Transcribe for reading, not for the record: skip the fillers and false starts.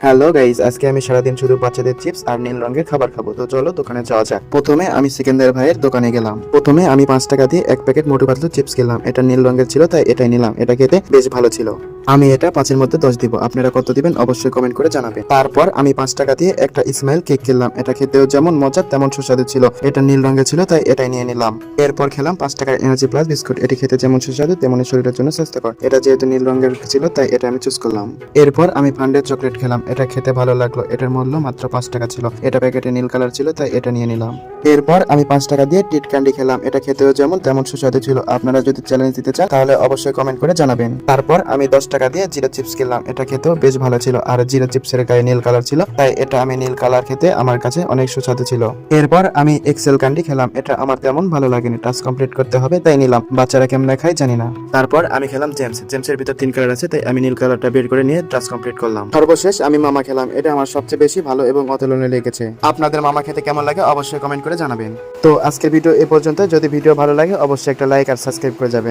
Hello guys, আজকে আমি সারাদিন শুধু বাচ্চাদের চিপস আর নীল রঙের খাবার খাবো। তো চলো দোকানে যাওয়া যাক। প্রথমে আমি সিকান্দার ভাইয়ের দোকানে গেলাম। প্রথমে আমি 5 টাকা দিয়ে এক প্যাকেট মোটু পাতলু চিপস কিনলাম। এটা নীল রঙের ছিল তাই এটাই নিলাম। এটা খেতে বেশ ভালো ছিল। আমি এটা 5-এর মধ্যে 10 দিব। আপনারা কত দিবেন অবশ্যই কমেন্ট করে জানাবেন। তারপর আমি 5 টাকা দিয়ে একটা ইসমাইল কেক কিনলাম। এটা খেতেও যেমন মজা তেমন সুস্বাদু ছিল। এটা নীল রঙের ছিল তাই এটাই নিয়ে নিলাম। এরপর খেলাম 5 টাকার এনার্জি প্লাস বিস্কুট। এটি খেতে যেমন সুস্বাদু তেমনি শরীরের জন্য স্বাস্থ্যকর। এটা যেহেতু নীল রঙের ছিল তাই এটা আমি চুজ করলাম। এরপর আমি ফান্ডের চকলেট খেলাম। এটা খেতে ভালো লাগলো। এটার মূল্য মাত্র 5 টাকা ছিল। এটা প্যাকেটে নীল কালার ছিল তাই এটা নিয়ে নিলাম। এরপর আমি 5 টাকা দিয়ে টিট ক্যান্ডি খেলাম। এটা খেতেও যেমন তেমন সুস্বাদু ছিল। আপনারা যদি চ্যালেঞ্জ দিতে চান তাহলে অবশ্যই কমেন্ট করে জানাবেন। তারপর আমি 10 টাকা দিয়ে জিরা চিপস কিনলাম। এটা খেতেও বেশ ভালো ছিল আর জিরা চিপসের গায়ে নীল কালার ছিল তাই এটা আমি নীল কালার খেতে আমার কাছে অনেক সুস্বাদু ছিল। এরপর আমি এক্সেল ক্যান্ডি খেলাম। এটা আমার তেমন ভালো লাগেনি। টাস্ক কমপ্লিট করতে হবে তাই নিলাম। বাচ্চারা কেমনে খায় জানি না। তারপর আমি খেলাম জেমসের ভিতর 3 কালার আছে তাই আমি নীল কালারটা বের করে নিয়ে টাস্ক কমপ্লিট করলাম। সর্বশেষ আমি মামা খেলাম। এটা আমার সবচেয়ে বেশি ভালো এবং অতুলনীয় লেগেছে। আপনাদের মামা খেতে কেমন লাগে অবশ্যই কমেন্ট করে জানাবেন। তো আজকের ভিডিও এ পর্যন্ত। যদি ভিডিও ভালো লাগে অবশ্যই একটা লাইক আর সাবস্ক্রাইব করে যাবেন।